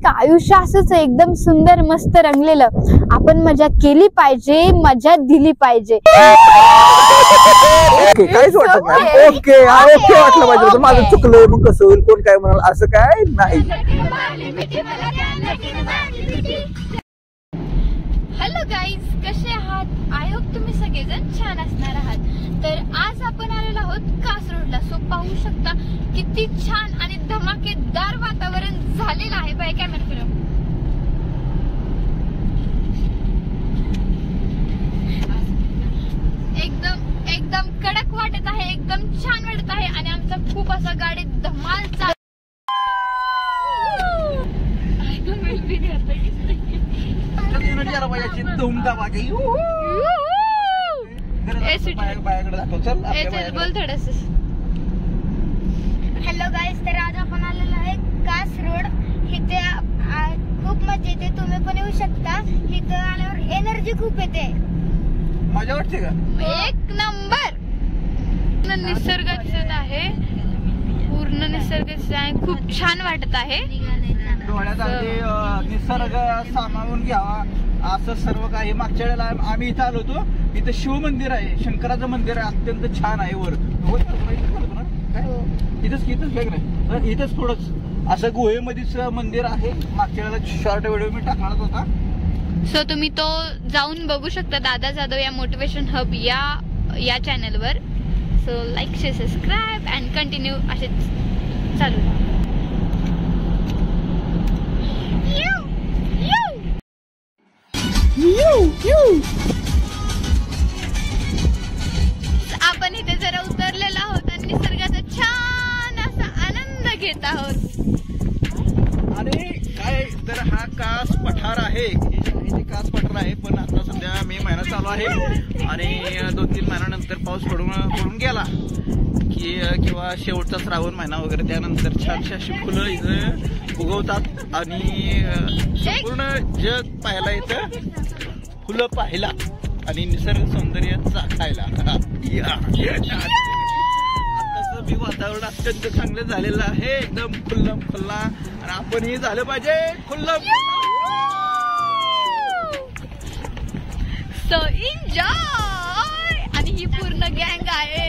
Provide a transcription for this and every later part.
आयुष्य असंच एकदम सुंदर मस्त रंगलेलं. आपण मजा केली पाहिजे, मजा दिली पाहिजे. ओके, काहीच वाटत नाही. ओके वाटलं पाहिजे. माझं चुकलं मग कसं होईल, कोण काय म्हणाल असं काय नाही. हॅलो गाईज, कसे आहात? आय होप तुम्ही सगळेजण छान असणार आहात. तर आज आपण आलेलो आहोत कासरोडला. सो पाहू शकता किती छान आणि धमाकेदार वातावरण झालेलं आहे. बाय कॅमेरा फिरव. एकदम कडक वाटत आहे, एकदम छान वाटत आहे आणि आमचा खूप असा गाडीत धमाल चालू. बोल थोडस. हॅलो गाईज, तर आज आपण आलेलो आहे कासरोड. इथे खूप मजा येते, तुम्ही पण येऊ शकता. इथं आल्यावर एनर्जी खूप येते. मजा वाटते का? एक नंबर. निसर्ग दिसत आहे, पूर्ण निसर्ग दिसत आहे, खूप छान वाटत आहे. डोळ्यात अगदी निसर्ग सामावून घ्यावा असं सर्व काही. मागच्या वेळेला आम्ही इथं आलो होतो. इथं शिव मंदिर आहे, शंकराचं मंदिर आहे, अत्यंत छान आहे. वर इथंच वेग नाही, इथंच थोडंच असं गुहेमध्येच मंदिर आहे. मागच्या वेळेला शॉर्ट व्हिडिओ मी टाकणार होता. सो तुम्ही तो जाऊन बघू शकता, दादा जाधव या मोटिवेशन हब या चॅनलवर. So like, share, subscribe and continue असेच चालू. आपण इथे जरा उतरलेला आहोत आणि निसर्गाचा छान असा आनंद घेत आहोत. आणि काय तर हा कास पठार आहे, कास पठार आहे. पण आता सध्या मे महिना चालू आहे आणि 2-3 महिन्यानंतर पाऊस पडून गेला की किंवा शेवटचा श्रावण महिना वगैरे त्यानंतर छानशी अशी फुलं इथं उगवतात आणि संपूर्ण जग पाहायला इथं, फुलं पाहायला आणि निसर्ग सौंदर्य चाखायला. आताच मी वातावरण अत्यंत चांगलं झालेलं आहे, एकदम खुल्लम खुल्ला. आणि आपणही झालं पाहिजे खुल्लम. So enjoy. आणि ही पूर्ण गँग आहे.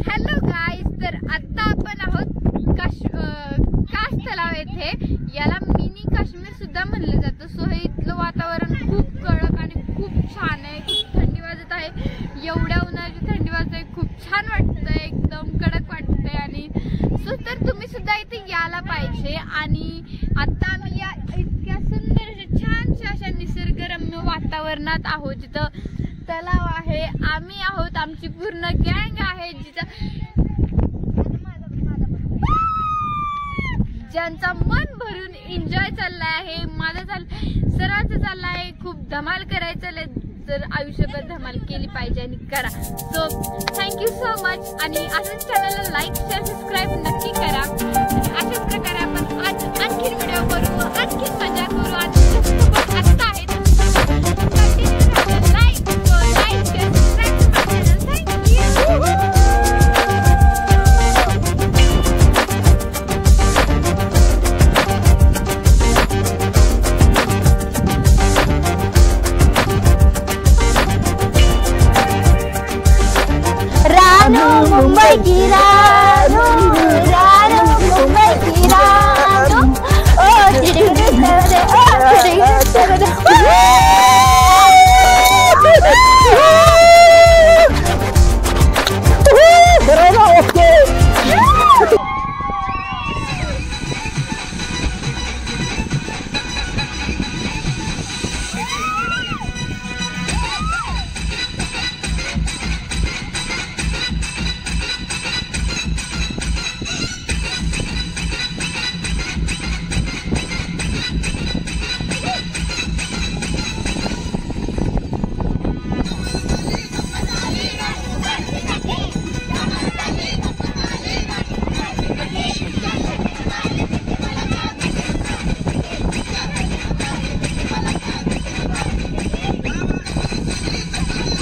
हॅलो गाईज, तर आता आपण आहोत कास तलाव येथे. याला मिनी काश्मीर सुद्धा म्हणलं जातं. सो हे इथलं वातावरण खूप कडक आणि खूप छान आहे. खूप थंडी वाजत आहे, एवढ्या उन्हाळ्याची थंडी वाजत आहे. खूप छान वाटतंय, एकदम कडक वाटतंय. आणि सो तर तुम्ही सुद्धा इथे यायला पाहिजे. आणि आता आम्ही या इतक्या सुंदर छानशा अशा निसर्गरम्य वातावरणात आहोत, जिथं तलाव आहे, आम्ही आहोत, आमची पूर्ण गँग आहे, ज्यांचा मन भरून एन्जॉय चाललाय आहे. माझा सर्वांचं चाललाय आहे खूप धमाल करायचं. तर आयुष्यभर धमाल केली पाहिजे आणि करा. So thank you so much. आणि असंच चॅनलला लाईक, शेअर, सबस्क्राईब नक्की करा. अशाच प्रकारे आपण आज आणखीन व्हिडिओ करू, आणखीन मजा करू. आणि आता आहे मुंबई की रानो, रानो मुंबई की रानो.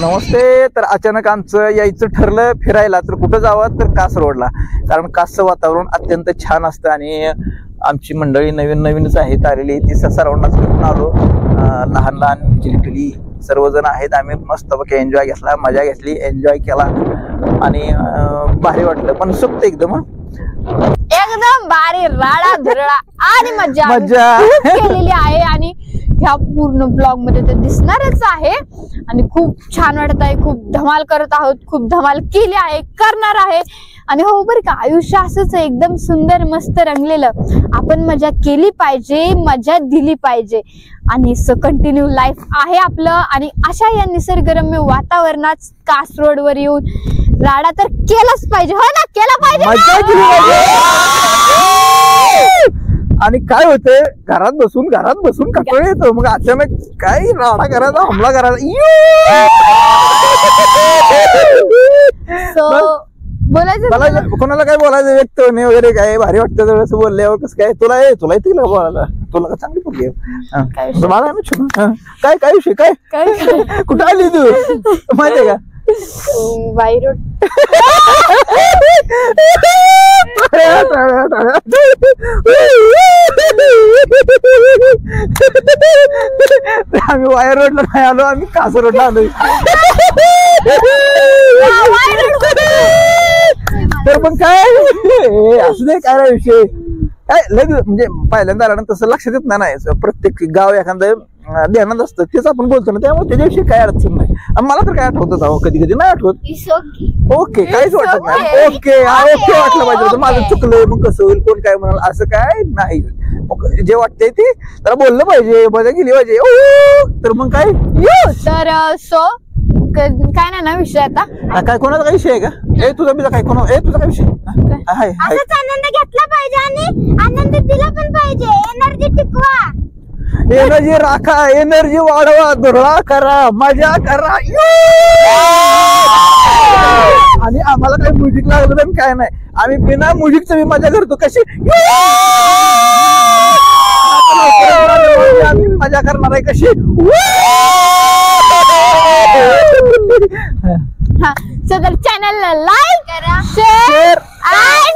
नमस्ते. तर अचानक आमचं यायचं ठरलं फिरायला, तर कुठं जावं तर कास रोडला, कारण कासचं वातावरण अत्यंत छान असतं आणि आमची मंडळी नवीनच आहेत आलेली, ती सर्वांनाच घेऊन आलो. लहान लहान चिलपिली सर्वजण आहेत. आम्ही मस्तपैकी एन्जॉय घेतला, मजा घेतली, एन्जॉय केला आणि भारी वाटलं, पण सुप्त एकदम एकदम भारी राडा धुरळा आणि मजा केलेली आहे आणि ह्या पूर्ण ब्लॉग मध्ये ते दिसणारच आहे आणि खूप छान वाटत आहे. खूप धमाल करत आहोत, खूप धमाल केली आहे, करणार आहे. आणि हो बरं का, आयुष्य असंच एकदम सुंदर मस्त रंगलेलं. आपण मजा केली पाहिजे, मजा दिली पाहिजे आणि कंटिन्यू लाईफ आहे आपलं. आणि अशा या निसर्गरम्य वातावरणात कास रोड वर येऊन राडा तर केलाच पाहिजे, हो ना, केला पाहिजे. आणि काय होते, घरात बसून कंटाळा येतो, मग अचानक काय राडा करायचा, हमला करायचा. बोलायचं कोणाला काय बोलायचं, व्यक्त होणे वगैरे काय भारी वाटतं थोडंसं बोलल्यावर. कसं काय तुला येते का बोलायला, तुला का चांगली पोरगी आहे मला ना. काय काय विषय काय कुठं आली तू माहितीये का? वाई रोड. आम्ही वायर रोडला नाही आलो, आम्ही कास रोडला आलोय. तर पण काय असू दे, काय नाही विषय काय लगेच म्हणजे पहिल्यांदा आला ना तसं लक्षात येत नाही. प्रत्येक गाव एखादं ध्यानात असतं, तेच आपण बोलतो ना, त्यामुळे त्याच्याविषयी काय अडचण नाही. मला तर काय आठवतच आहो, कधी कधी नाही आठवत. ओके, काहीच वाटत नाही. ओके वाटलं पाहिजे, माझं चुकलंय मग कसं होईल, कोण काय म्हणाल, असं काय नाही. जे वाटतंय ते त्याला बोललं पाहिजे, मजा केली पाहिजे. तर मग काय तर काय नाही ना विषय आता. काय कोणाचा काही विषय आहे का? तुझा बिजा काय तुझा काय विषय आहे? आनंद घेतला पाहिजे आणि आनंद दिला पण पाहिजे. एनर्जी टिकवा, एनर्जी राखा, एनर्जी वाढवा, धुरळा करा, मजा करा. आणि आम्हाला काही म्युझिक लागलं तर काय नाही, आम्ही बिना म्युझिकचं मी मजा करतो. कशी आम्ही मजा करणार आहे कशी. तर चॅनलला लाईक करा, शेअर आणि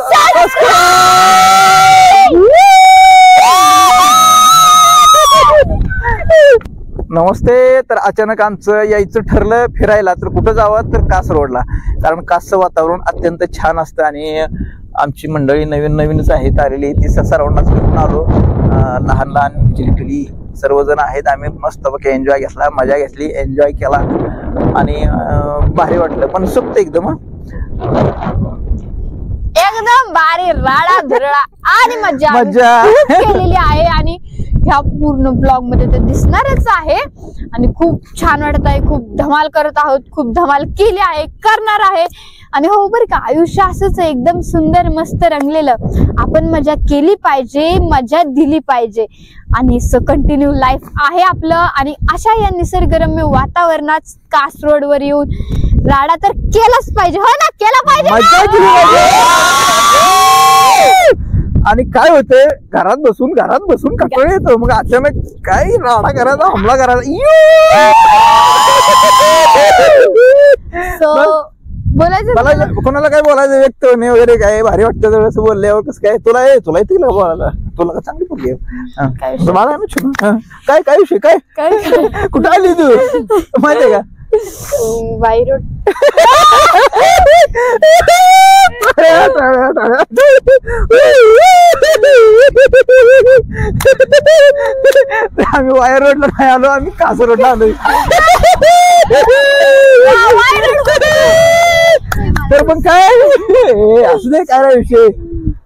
नमस्ते. तर अचानक आमचं यायचं ठरलं फिरायला, तर कुठं जावं तर कास रोडला, कारण कासचं वातावरण अत्यंत छान असतं आणि आमची मंडळी नवीनच आहेत आलेली, ती सर्वांनाच घेऊन आलो. लहान लहान चिलपिली सर्वजण आहेत. आम्ही मस्तपैकी एन्जॉय घेतला, मजा घेतली, एन्जॉय केला आणि भारी वाटलं, पण सुप्त एकदम भारी राडा धुरळा आणि मजा केलेली आहे आणि ह्या पूर्ण ब्लॉग मध्ये ते दिसणारच आहे. आणि खूप छान वाटत आहे, खूप धमाल करत आहोत, खूप धमाल केली आहे, करणार आहे. आणि हो बरं का, आयुष्य असंच एकदम सुंदर मस्त रंगलेलं. आपण मजा केली पाहिजे, मजा दिली पाहिजे आणि कंटिन्यू लाईफ आहे आपलं. आणि अशा या निसर्गरम्य वातावरणात कास रोड वर येऊन राडा तर केलाच पाहिजे, हो ना, केला पाहिजे. आणि काय होते, घरात बसून कंटाळा येतो, मग अचानक काय राडा करायचा, हमला करायचा. बोलायचं कोणाला काय बोलायचं, व्यक्त होणे वगैरे काय भारी वाटतं थोडंसं बोलल्यावर. कसं काय तुला येते का बोलायला, तुला का चांगली पोरगी आहे मला ना. काय काय विषय काय कुठं आली तू माहितीये का? वाई रोड. आम्ही वायर रोडला नाही आलो, आम्ही कास रोडला आलोय. तर पण काय असू दे, काय नाही विषय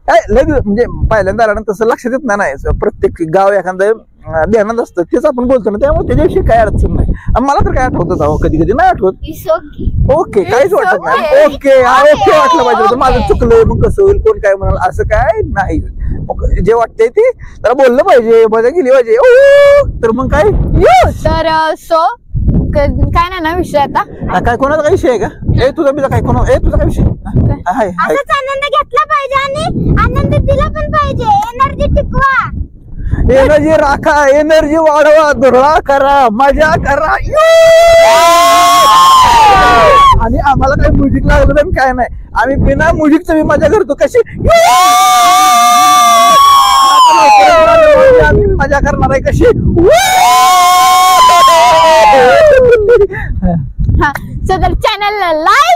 काय लगेच म्हणजे पहिल्यांदा आला ना तसं लक्षात येत नाही. प्रत्येक गाव एखादं ध्यानात असतं, तेच आपण बोलतो ना, त्यामुळे त्याच्याविषयी काय अडचण नाही. मला तर काय आठवतच आहो, कधी कधी नाही आठवत. ओके, काहीच वाटत नाही. ओके वाटलं पाहिजे, माझं चुकलंय मग कसं होईल, कोण काय म्हणाल, असं काय नाही. जे वाटतंय ते त्याला बोललं पाहिजे, मजा केली पाहिजे. तर मग काय तर काय नाही ना विषय आता. काय कोणाचा काही विषय आहे का? तुझा बिजा काय तुझा काय विषय आहे? आनंद घेतला पाहिजे आणि आनंद दिला पण पाहिजे. एनर्जी टिकवा, एनर्जी राखा, एनर्जी वाढवा, धुरळा करा, मजा करा. आणि आम्हाला काही म्युझिक लागलं नाही काय नाही, आम्ही बिना म्युझिकचं मी मजा करतो. कशी आम्ही मजा करणार आहे कशी. हा, so तर चॅनलला लाईक